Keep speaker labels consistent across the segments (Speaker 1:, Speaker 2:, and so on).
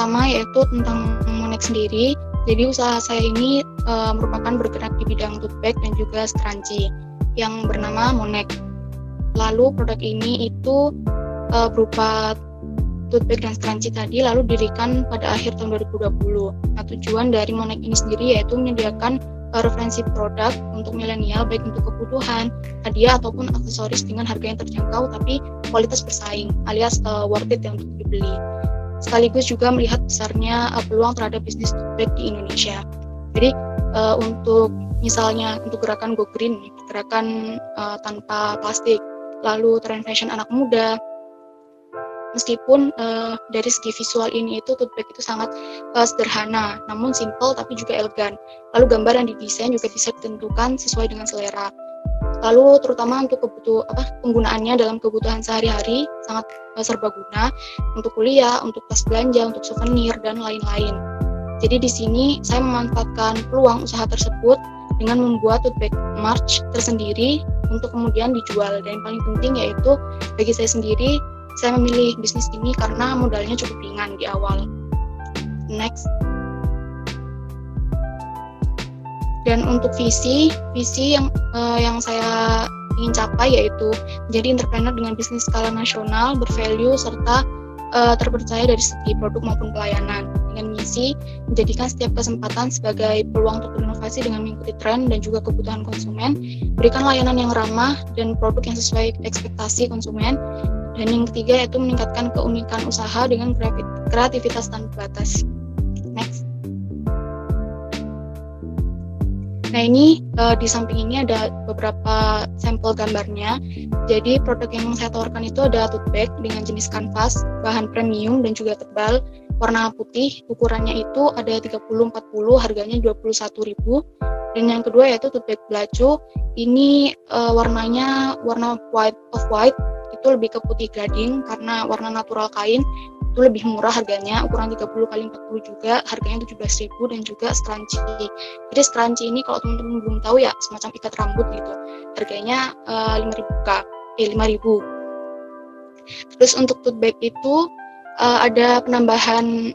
Speaker 1: pertama yaitu tentang Monek sendiri. Jadi usaha saya ini merupakan bergerak di bidang tote bag dan juga scrunchie yang bernama Monek. Lalu produk ini itu berupa tote bag dan scrunchie tadi lalu didirikan pada akhir tahun 2020. Nah, tujuan dari Monek ini sendiri yaitu menyediakan referensi produk untuk milenial baik untuk kebutuhan, hadiah ataupun aksesoris dengan harga yang terjangkau tapi kualitas bersaing alias worth it yang untuk dibeli. Sekaligus juga melihat besarnya peluang terhadap bisnis tote bag di Indonesia. Jadi untuk misalnya untuk gerakan Go Green, gerakan tanpa plastik, lalu tren fashion anak muda, meskipun dari segi visual ini itu tote bag itu sangat sederhana, namun simple tapi juga elegan. Lalu gambar yang didesain juga bisa ditentukan sesuai dengan selera. Lalu terutama untuk penggunaannya dalam kebutuhan sehari-hari sangat serbaguna untuk kuliah, untuk tas belanja, untuk souvenir dan lain-lain. Jadi di sini saya memanfaatkan peluang usaha tersebut dengan membuat tote bag merch tersendiri untuk kemudian dijual. Dan yang paling penting yaitu bagi saya sendiri, saya memilih bisnis ini karena modalnya cukup ringan di awal. Next. Dan untuk visi yang saya ingin capai yaitu menjadi entrepreneur dengan bisnis skala nasional, bervalue serta terpercaya dari segi produk maupun pelayanan. Dengan misi menjadikan setiap kesempatan sebagai peluang untuk berinovasi dengan mengikuti tren dan juga kebutuhan konsumen, berikan layanan yang ramah dan produk yang sesuai ekspektasi konsumen. Dan yang ketiga yaitu meningkatkan keunikan usaha dengan kreativitas tanpa batas. Next. Nah ini di samping ini ada beberapa sampel gambarnya. Jadi produk yang saya tawarkan itu ada tote bag dengan jenis kanvas, bahan premium dan juga tebal, warna putih, ukurannya itu ada 30-40, harganya 21.000. Dan yang kedua yaitu tote bag belacu. Ini warnanya warna white, itu lebih ke putih gading karena warna natural kain. Itu lebih murah harganya, ukuran 30x40 juga, harganya 17.000. Dan juga scrunchie. Jadi scrunchie ini kalau teman-teman belum tahu ya semacam ikat rambut gitu, harganya 5.000. Terus untuk tote bag itu ada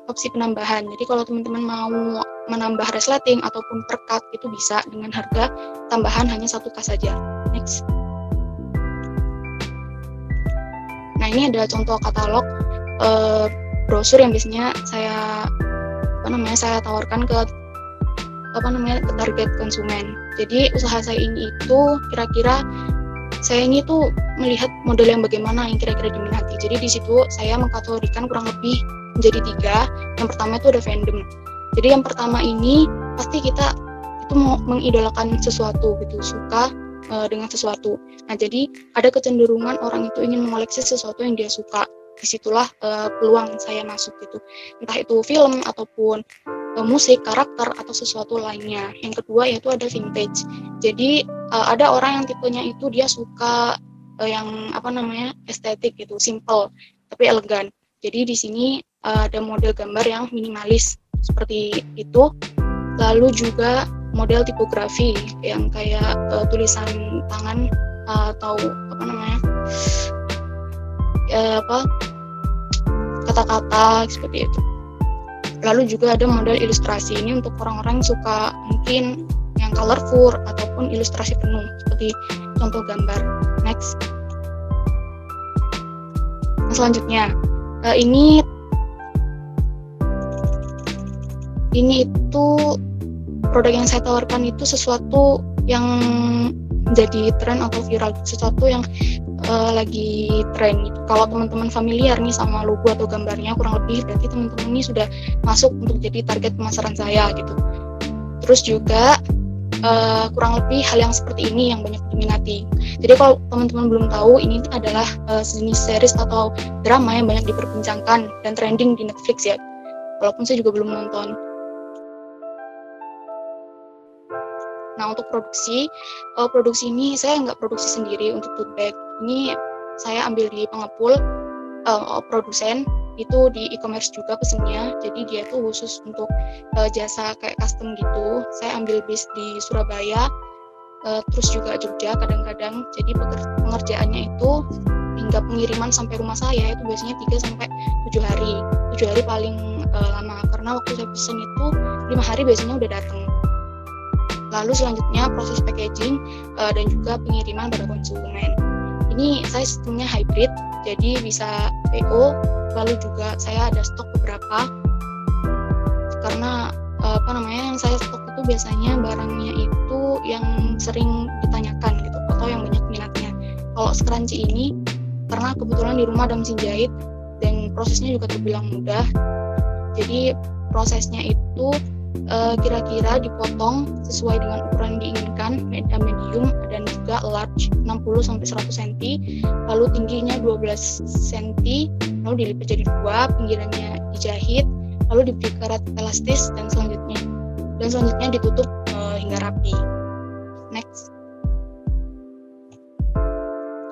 Speaker 1: opsi penambahan. Jadi kalau teman-teman mau menambah resleting ataupun perkat itu bisa dengan harga tambahan hanya 1 kas saja. Next. Nah ini ada contoh katalog brosur yang biasanya saya tawarkan ke target konsumen. Jadi usaha saya ini itu kira-kira saya ini tuh melihat model yang bagaimana yang kira-kira diminati. Jadi di situ saya mengkategorikan kurang lebih menjadi 3. Yang pertama itu ada fandom. Jadi yang pertama ini pasti kita itu mau mengidolakan sesuatu gitu, suka dengan sesuatu. Nah jadi ada kecenderungan orang itu ingin mengoleksi sesuatu yang dia suka. Disitulah peluang saya masuk gitu, entah itu film ataupun musik, karakter atau sesuatu lainnya. Yang kedua yaitu ada vintage. Jadi ada orang yang tipenya itu dia suka yang estetik gitu, simple tapi elegan. Jadi di sini ada model gambar yang minimalis seperti itu. Lalu juga model tipografi yang kayak tulisan tangan atau kata-kata seperti itu. Lalu juga ada model ilustrasi, ini untuk orang-orang yang suka mungkin yang colorful ataupun ilustrasi penuh seperti contoh gambar. Next. Nah, selanjutnya ini itu produk yang saya tawarkan itu sesuatu yang menjadi tren atau viral, sesuatu yang lagi tren. Kalau teman-teman familiar nih sama logo atau gambarnya kurang lebih, berarti teman-teman ini sudah masuk untuk jadi target pemasaran saya gitu. Terus juga kurang lebih hal yang seperti ini yang banyak diminati. Jadi kalau teman-teman belum tahu, ini adalah jenis series atau drama yang banyak diperbincangkan dan trending di Netflix ya. Walaupun saya juga belum nonton. Nah untuk produksi ini saya nggak produksi sendiri untuk tote bag. Ini saya ambil di pengepul produsen itu di e-commerce juga pesennya. Jadi dia tuh khusus untuk jasa kayak custom gitu. Saya ambil base di Surabaya, terus juga Jogja kadang-kadang. Jadi pengerjaannya itu hingga pengiriman sampai rumah saya itu biasanya 3 sampai 7 hari. 7 hari paling lama, karena waktu saya pesen itu 5 hari biasanya udah datang. Lalu selanjutnya proses packaging dan juga pengiriman pada konsumen. Ini saya sistemnya hybrid, jadi bisa PO, lalu juga saya ada stok beberapa, karena yang saya stok itu biasanya barangnya itu yang sering ditanyakan gitu, atau yang banyak minatnya. Kalau scrunchie ini, karena kebetulan di rumah ada mesin jahit dan prosesnya juga terbilang mudah, jadi prosesnya itu kira-kira dipotong sesuai dengan ukuran yang diinginkan, medium dan juga large 60-100 cm, lalu tingginya 12 cm, lalu dilipat jadi 2, pinggirannya dijahit, lalu diberi karet elastis dan selanjutnya ditutup hingga rapi. Next.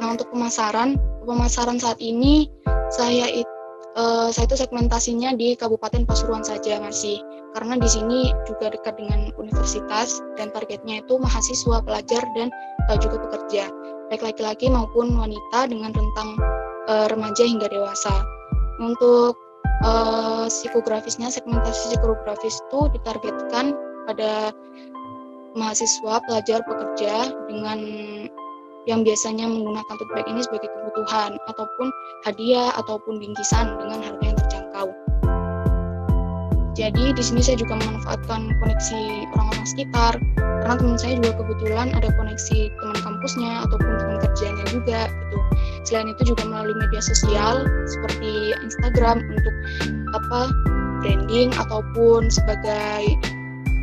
Speaker 1: Nah, untuk pemasaran saat ini saya itu segmentasinya di Kabupaten Pasuruan saja masih, karena di sini juga dekat dengan universitas dan targetnya itu mahasiswa, pelajar dan juga pekerja, baik laki-laki maupun wanita dengan rentang remaja hingga dewasa. Untuk psikografisnya, segmentasi psikografis itu ditargetkan pada mahasiswa, pelajar, pekerja dengan yang biasanya menggunakan tote bag ini sebagai kebutuhan ataupun hadiah ataupun bingkisan dengan harga yang terjangkau. Jadi di sini saya juga memanfaatkan koneksi orang-orang sekitar, karena teman saya juga kebetulan ada koneksi teman kampusnya ataupun teman kerjanya juga gitu. Selain itu juga melalui media sosial seperti Instagram untuk branding ataupun sebagai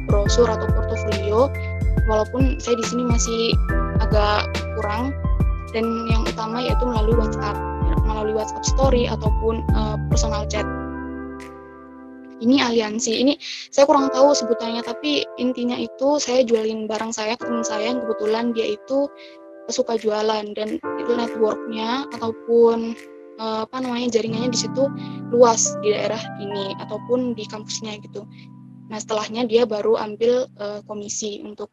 Speaker 1: brosur atau portofolio. Walaupun saya di sini masih agak kurang, dan yang utama yaitu melalui WhatsApp story ataupun personal chat. Ini aliansi, ini saya kurang tahu sebutannya, tapi intinya itu saya jualin barang saya ke teman saya yang kebetulan dia itu suka jualan, dan itu networknya ataupun jaringannya di situ luas di daerah ini ataupun di kampusnya gitu. Nah, setelahnya dia baru ambil komisi untuk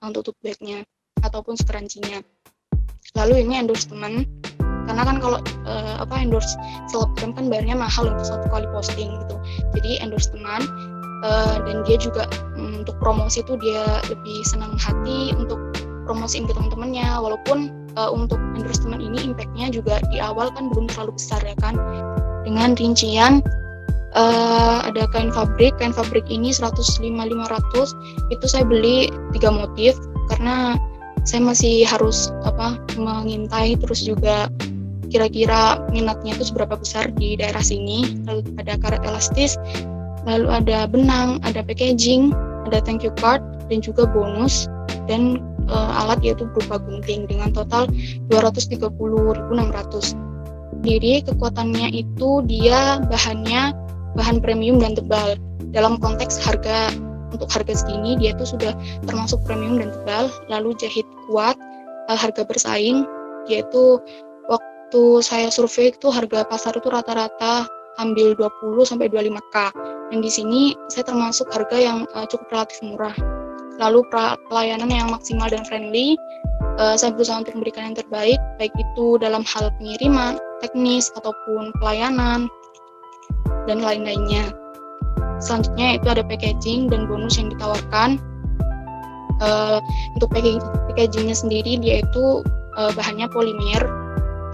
Speaker 1: tote bag-nya ataupun scrunchie-nya. Lalu ini endorsement, karena kan kalau endorse selebgram kan bayarnya mahal untuk satu kali posting gitu. Jadi endorsement, dan dia juga untuk promosi itu dia lebih senang hati untuk promosiin ke teman-temannya, walaupun untuk endorsement ini impact-nya juga di awal kan belum terlalu besar ya kan. Dengan rincian ada kain fabrik ini 105-500, itu saya beli 3 motif karena saya masih harus mengintai, terus juga kira-kira minatnya itu seberapa besar di daerah sini. Lalu ada karet elastis, lalu ada benang, ada packaging, ada thank you card, dan juga bonus, dan alat yaitu berupa gunting dengan total 230.600. Jadi kekuatannya itu dia bahan premium dan tebal. Dalam konteks harga, untuk harga segini dia itu sudah termasuk premium dan tebal. Lalu jahit kuat, harga bersaing, yaitu waktu saya survei itu harga pasar itu rata-rata ambil 20-25K, dan di sini saya termasuk harga yang cukup relatif murah. Lalu pelayanan yang maksimal dan friendly, saya berusaha untuk memberikan yang terbaik, baik itu dalam hal pengiriman, teknis ataupun pelayanan dan lain-lainnya. Selanjutnya itu ada packaging dan bonus yang ditawarkan. Untuk packagingnya sendiri dia itu bahannya polimer,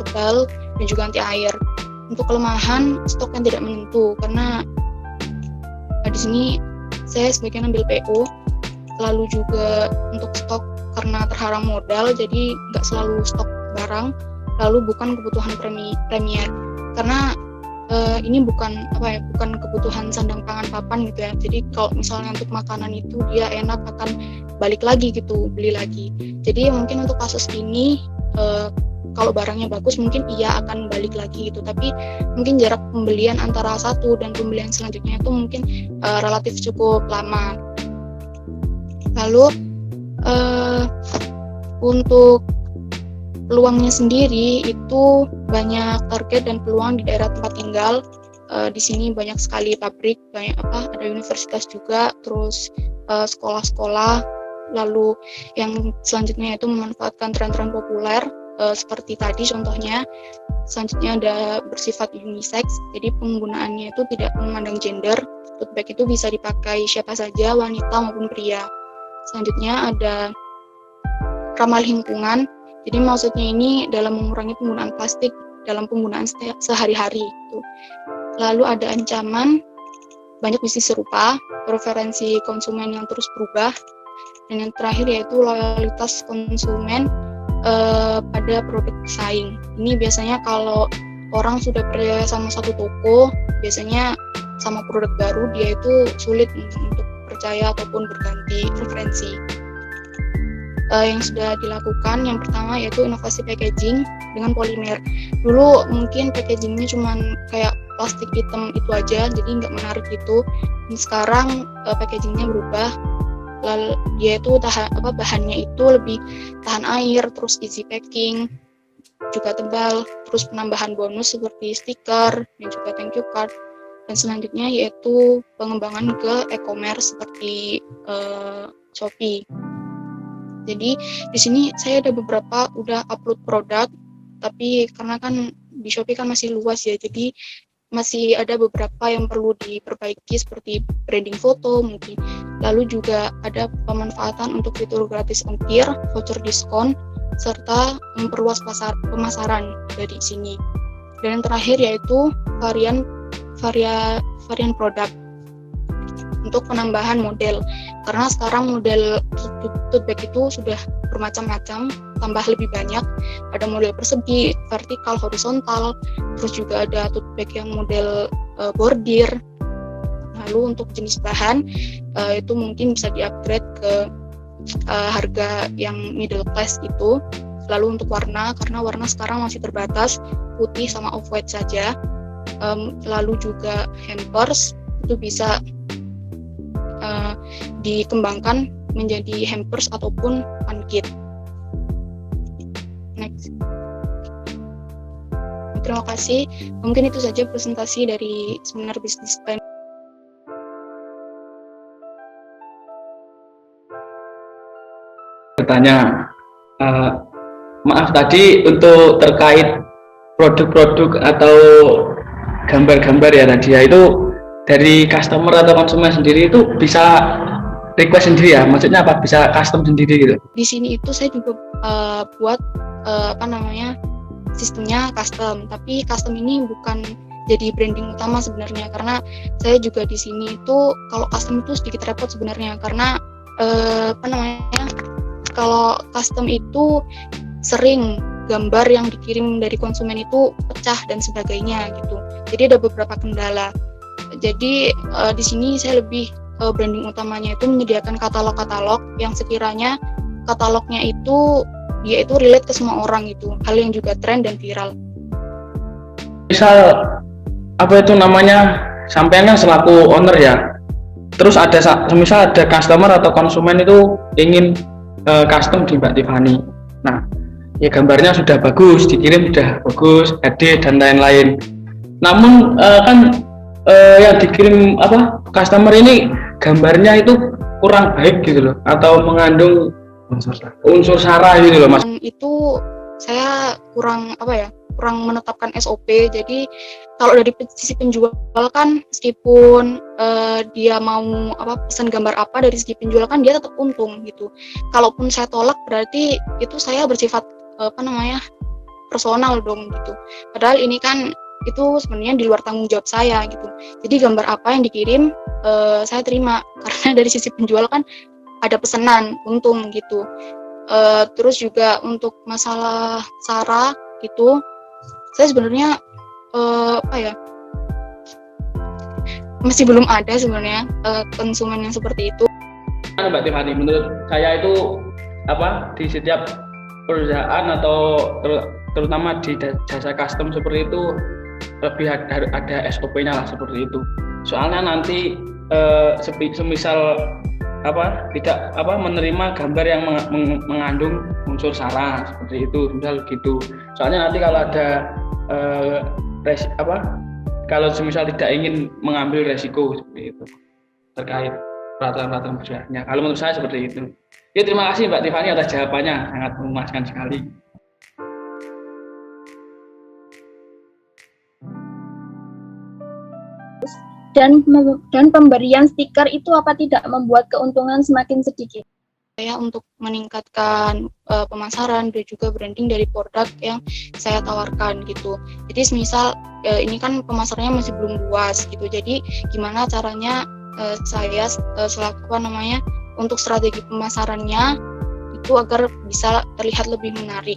Speaker 1: tebal, dan juga anti air. Untuk kelemahan, stok yang tidak menentu, karena di sini saya sebagian ambil PO. Lalu juga untuk stok karena terhalang modal, jadi nggak selalu stok barang. Lalu bukan kebutuhan premier, karena ini bukan kebutuhan sandang pangan papan gitu ya. Jadi kalau misalnya untuk makanan itu dia enak, akan balik lagi gitu, beli lagi. Jadi mungkin untuk kasus ini kalau barangnya bagus mungkin iya akan balik lagi gitu, tapi mungkin jarak pembelian antara satu dan pembelian selanjutnya itu mungkin relatif cukup lama. Lalu untuk peluangnya sendiri itu banyak target dan peluang di daerah tempat tinggal. Di sini banyak sekali pabrik, ada universitas juga, terus sekolah-sekolah. Lalu yang selanjutnya itu memanfaatkan tren-tren populer seperti tadi contohnya. Selanjutnya ada bersifat unisex, jadi penggunaannya itu tidak memandang gender. Tote bag itu bisa dipakai siapa saja, wanita maupun pria. Selanjutnya ada ramah lingkungan, jadi maksudnya ini dalam mengurangi penggunaan plastik dalam penggunaan sehari-hari. Lalu ada ancaman, banyak bisnis serupa, preferensi konsumen yang terus berubah, dan yang terakhir yaitu loyalitas konsumen pada produk pesaing. Ini biasanya kalau orang sudah percaya sama satu toko, biasanya sama produk baru dia itu sulit untuk percaya ataupun berganti preferensi. Yang sudah dilakukan yang pertama yaitu inovasi packaging dengan polimer. Dulu mungkin packagingnya cuma kayak plastik hitam itu aja, jadi nggak menarik gitu. Dan sekarang packagingnya berubah. Lalu dia itu bahannya itu lebih tahan air, terus easy packing, juga tebal, terus penambahan bonus seperti stiker dan juga thank you card. Dan selanjutnya yaitu pengembangan ke e-commerce seperti Shopee. Jadi di sini saya ada beberapa udah upload produk, tapi karena kan di Shopee kan masih luas ya, jadi masih ada beberapa yang perlu diperbaiki seperti branding foto mungkin. Lalu juga ada pemanfaatan untuk fitur gratis ongkir, voucher diskon, serta memperluas pemasaran dari sini. Dan yang terakhir yaitu varian produk untuk penambahan model. Karena sekarang model tote bag itu sudah bermacam-macam, tambah lebih banyak. Ada model persegi, vertikal, horizontal, terus juga ada tote bag yang model bordir. Lalu untuk jenis bahan itu mungkin bisa di-upgrade ke harga yang middle class itu. Lalu untuk warna, karena warna sekarang masih terbatas, putih sama off-white saja. Lalu juga hampers itu bisa dikembangkan menjadi hampers ataupun fun kit. Next. Terima kasih. Mungkin itu saja presentasi dari seminar bisnis plan.
Speaker 2: Bertanya, maaf tadi untuk terkait produk-produk atau gambar-gambar ya tadi ya, itu dari customer atau konsumen sendiri itu bisa request sendiri ya, maksudnya apa, bisa custom sendiri gitu?
Speaker 1: Di sini itu saya juga buat sistemnya custom, tapi custom ini bukan jadi branding utama sebenarnya, karena saya juga di sini itu kalau custom itu sedikit repot sebenarnya, karena kalau custom itu sering gambar yang dikirim dari konsumen itu pecah dan sebagainya gitu, jadi ada beberapa kendala. Jadi di sini saya lebih branding utamanya itu menyediakan katalog-katalog yang sekiranya katalognya itu dia itu relate ke semua orang gitu, hal yang juga tren dan viral.
Speaker 2: Misal apa itu namanya, sampean kan selaku owner ya, terus misal ada customer atau konsumen itu ingin custom di Mbak Tiffany. Nah, ya gambarnya sudah bagus, dikirim sudah bagus, HD dan lain-lain. Namun kan yang dikirim customer ini gambarnya itu kurang baik gitu loh, atau mengandung unsur sara gitu loh Mas.
Speaker 1: Itu saya kurang menetapkan SOP. Jadi kalau dari sisi penjual kan meskipun dia mau pesan gambar apa, dari segi penjual kan dia tetap untung gitu. Kalaupun saya tolak berarti itu saya bersifat personal dong gitu. Padahal ini kan itu sebenarnya di luar tanggung jawab saya gitu. Jadi gambar apa yang dikirim saya terima, karena dari sisi penjual kan ada pesanan, untung gitu. Terus juga untuk masalah sara gitu, saya sebenarnya masih belum ada sebenarnya konsumen yang seperti itu.
Speaker 2: Mbak Tiffany, menurut saya itu di setiap perusahaan atau terutama di jasa custom seperti itu lebih ada SOP-nya lah seperti itu. Soalnya nanti semisal tidak menerima gambar yang mengandung unsur sara seperti itu, misal gitu. Soalnya nanti kalau ada kalau semisal tidak ingin mengambil resiko seperti itu terkait peraturan perusahaannya. Kalau menurut saya seperti itu. Ya, terima kasih Mbak Tiffany atas jawabannya, sangat memuaskan sekali.
Speaker 3: dan pemberian stiker itu apa tidak membuat keuntungan semakin sedikit?
Speaker 1: Saya untuk meningkatkan pemasaran dan juga branding dari produk yang saya tawarkan gitu. Jadi semisal ini kan pemasarannya masih belum luas gitu. Jadi gimana caranya saya selaku untuk strategi pemasarannya itu agar bisa terlihat lebih menarik.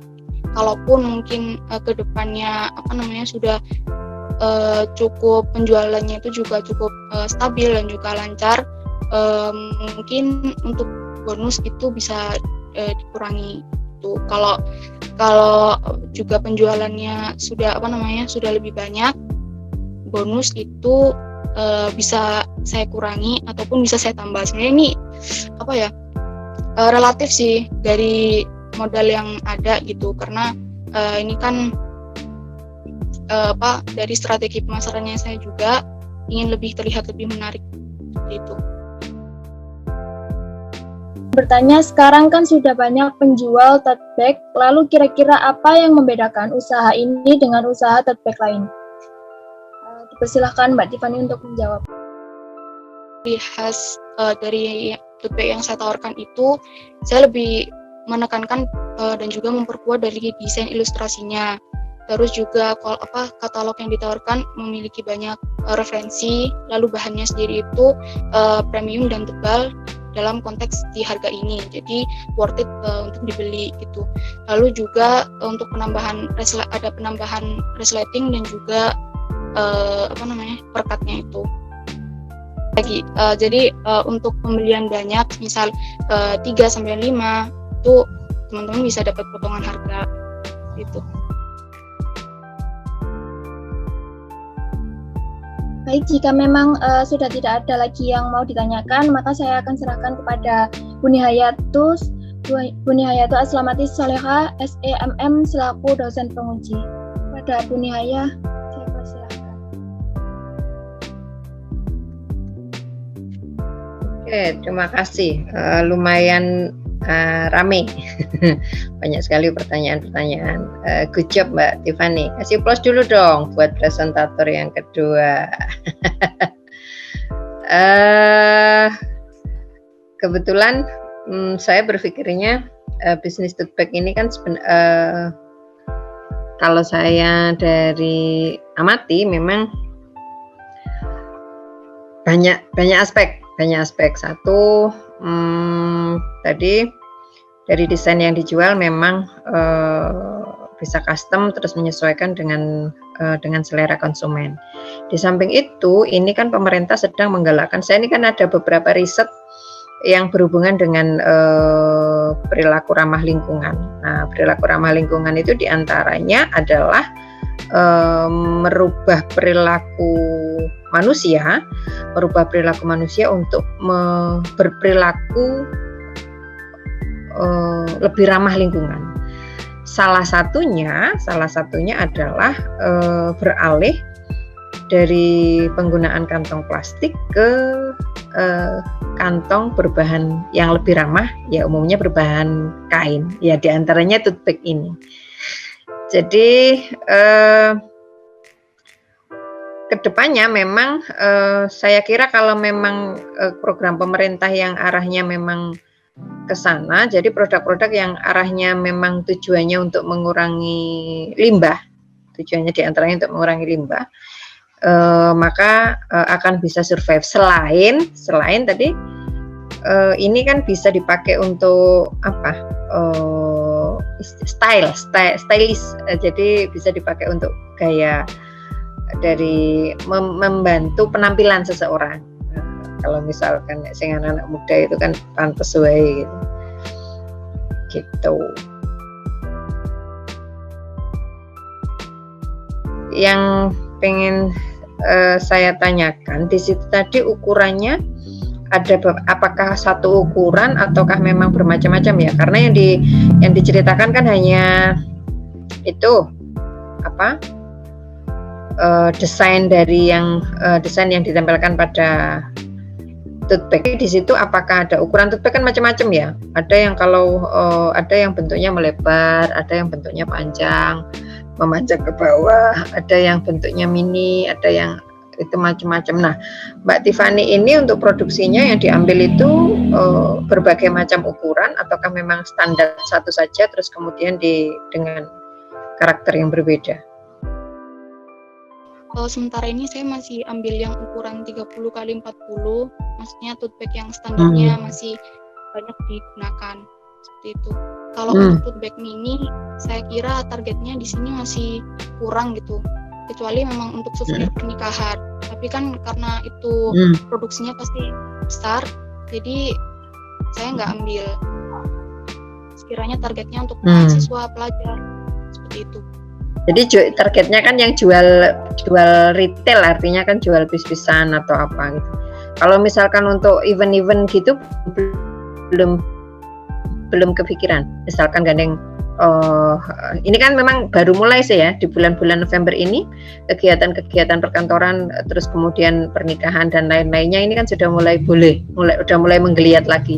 Speaker 1: Kalaupun mungkin kedepannya sudah cukup penjualannya itu juga cukup stabil dan juga lancar, mungkin untuk bonus itu bisa dikurangi itu. Kalau juga penjualannya sudah sudah lebih banyak, bonus itu bisa saya kurangi ataupun bisa saya tambah. Sebenarnya ini relatif sih dari modal yang ada gitu, karena ini kan dari strategi pemasarannya saya juga ingin lebih terlihat lebih menarik gitu.
Speaker 3: Bertanya, sekarang kan sudah banyak penjual tote bag, lalu kira-kira apa yang membedakan usaha ini dengan usaha tote bag lain? Dipersilahkan Mbak Tiffany untuk menjawab.
Speaker 1: Ciri khas dari tote bag yang saya tawarkan itu, saya lebih menekankan dan juga memperkuat dari desain ilustrasinya. Terus juga katalog yang ditawarkan memiliki banyak referensi, lalu bahannya sendiri itu premium dan tebal dalam konteks di harga ini, jadi worth it untuk dibeli gitu. Lalu juga untuk penambahan resleting dan juga perkatnya itu lagi. Jadi untuk pembelian banyak, misal 3-5 itu teman-teman bisa dapat potongan harga gitu.
Speaker 3: Baik, jika memang sudah tidak ada lagi yang mau ditanyakan, maka saya akan serahkan kepada Bu Nihayatu Aslamatis Soleha, SEMM selaku dosen penguji. Kepada Bu Nihaya, saya persilahkan.
Speaker 4: Oke, terima kasih. Lumayan rame, banyak sekali pertanyaan-pertanyaan. Good job Mbak Tiffany. Kasih plus dulu dong buat presentator yang kedua. Kebetulan saya berpikirnya bisnis tote bag ini kan kalau saya dari amati memang banyak aspek. Satu, tadi dari desain yang dijual memang bisa custom terus menyesuaikan dengan selera konsumen. Di samping itu, ini kan pemerintah sedang menggalakkan. Saya ini kan ada beberapa riset yang berhubungan dengan perilaku ramah lingkungan. Nah, perilaku ramah lingkungan itu diantaranya adalah merubah perilaku manusia untuk berperilaku lebih ramah lingkungan. Salah satunya adalah beralih dari penggunaan kantong plastik ke kantong berbahan yang lebih ramah, ya umumnya berbahan kain. Ya diantaranya tote bag ini. Jadi kedepannya memang saya kira kalau memang program pemerintah yang arahnya memang ke sana, jadi produk-produk yang arahnya memang tujuannya untuk mengurangi limbah, tujuannya diantaranya untuk mengurangi limbah, maka akan bisa survive. Selain tadi ini kan bisa dipakai untuk stylish, jadi bisa dipakai untuk gaya dari membantu penampilan seseorang. Kalau misalkan anak muda itu kan pantes wae gitu. Yang pengen saya tanyakan di situ tadi ukurannya ada apakah satu ukuran ataukah memang bermacam-macam ya? Karena yang diceritakan kan hanya itu desain yang ditempelkan pada tote bag. Di situ apakah ada ukuran tote bag kan macam-macam ya? Ada yang bentuknya melebar, ada yang bentuknya panjang, memanjang ke bawah, ada yang bentuknya mini, ada yang itu macam-macam. Nah, Mbak Tiffany ini untuk produksinya yang diambil itu berbagai macam ukuran ataukah memang standar satu saja terus kemudian dengan karakter yang berbeda?
Speaker 1: Sementara ini saya masih ambil yang ukuran 30x40, maksudnya tote bag yang standarnya masih banyak digunakan seperti itu. Kalau untuk tote bag mini, saya kira targetnya di sini masih kurang gitu, kecuali memang untuk souvenir pernikahan. Tapi kan karena itu produksinya pasti besar, jadi saya nggak ambil. Sekiranya targetnya untuk mahasiswa pelajar seperti itu.
Speaker 4: Jadi targetnya kan yang jual retail, artinya kan jual bis-bisan atau apa gitu. Kalau misalkan untuk event-event gitu belum kepikiran. Misalkan gandeng ini kan memang baru mulai sih ya di bulan-bulan November ini kegiatan-kegiatan perkantoran terus kemudian pernikahan dan lain-lainnya ini kan sudah mulai menggeliat lagi.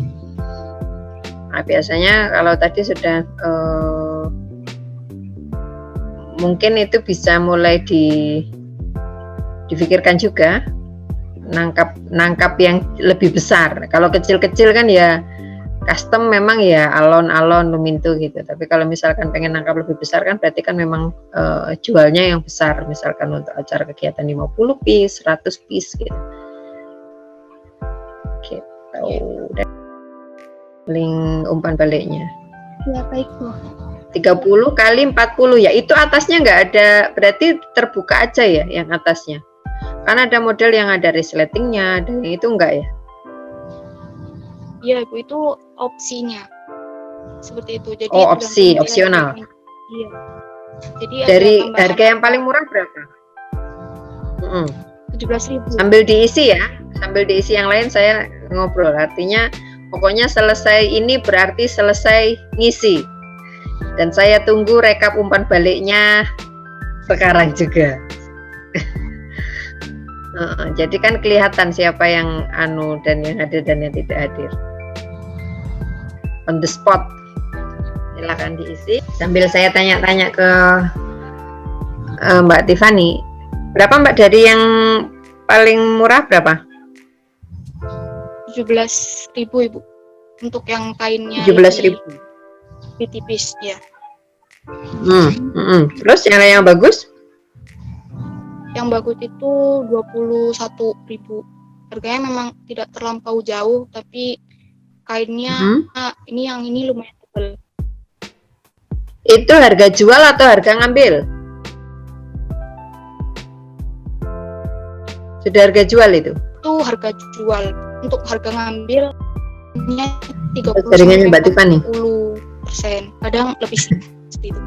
Speaker 4: Nah, biasanya kalau tadi sudah mungkin itu bisa mulai difikirkan juga nangkap yang lebih besar. Kalau kecil-kecil kan ya custom memang ya alon-alon lumintu gitu. Tapi kalau misalkan pengen nangkap lebih besar kan berarti kan memang jualnya yang besar. Misalkan untuk acara kegiatan 50 piece, 100 piece gitu. Gitu. Link umpan baliknya.
Speaker 3: Ya baik Bu.
Speaker 4: 30 kali 40 ya, itu atasnya nggak ada, berarti terbuka aja ya yang atasnya. Kan ada model yang ada resletingnya, dan itu enggak ya?
Speaker 1: Iya Bu, itu opsinya seperti itu. Jadi
Speaker 4: opsional.
Speaker 1: Iya. Jadi
Speaker 4: dari harga yang paling murah berapa?
Speaker 1: 17.000.
Speaker 4: Sambil diisi ya, sambil diisi yang lain saya ngobrol. Artinya pokoknya selesai ini berarti selesai ngisi. Dan saya tunggu rekap umpan baliknya sekarang juga. Jadi kan kelihatan siapa yang dan yang hadir dan yang tidak hadir. On the spot. Silakan diisi. Sambil saya tanya-tanya ke Mbak Tiffany. Berapa Mbak dari yang paling murah berapa?
Speaker 1: 17.000 Ibu. Untuk yang kainnya
Speaker 4: 17.000.
Speaker 1: Lebih tipis ya.
Speaker 4: Terus yang bagus?
Speaker 1: Yang bagus itu 21.000. Harganya memang tidak terlampau jauh, tapi kainnya ini lumayan tebal.
Speaker 4: Itu harga jual atau harga ngambil? Sudah harga jual itu?
Speaker 1: Itu harga jual. Untuk harga ngambil ini 30
Speaker 4: jaringannya Mbak Tiffany.
Speaker 1: 40%. Kadang lebih seperti itu.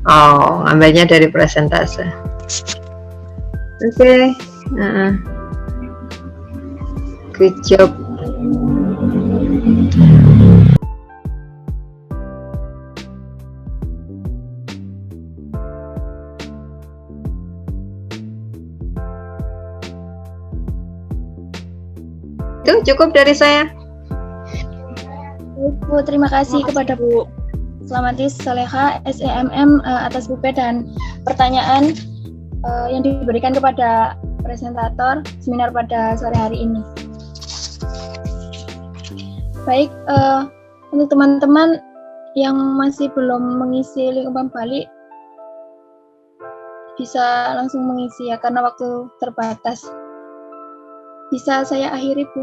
Speaker 4: Oh, ambilnya dari persentase. Oke. Good job. Itu cukup dari saya.
Speaker 3: Bu, terima kasih kepada Bu Aslamatis Soleha SEMM atas buku dan pertanyaan yang diberikan kepada presentator seminar pada sore hari ini. Baik, untuk teman-teman yang masih belum mengisi link umpan balik bisa langsung mengisi ya karena waktu terbatas. Bisa saya akhiri Bu.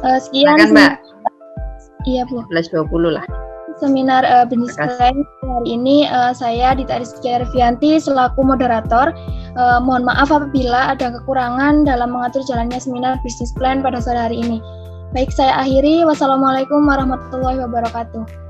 Speaker 3: Sekian
Speaker 4: Mbak.
Speaker 3: Iya Bu.
Speaker 4: 11.20 lah.
Speaker 3: Seminar Business Plan hari ini saya Dita Rizky Arfianti selaku moderator. Mohon maaf apabila ada kekurangan dalam mengatur jalannya seminar Business Plan pada sore hari ini. Baik, saya akhiri. Wassalamualaikum warahmatullahi wabarakatuh.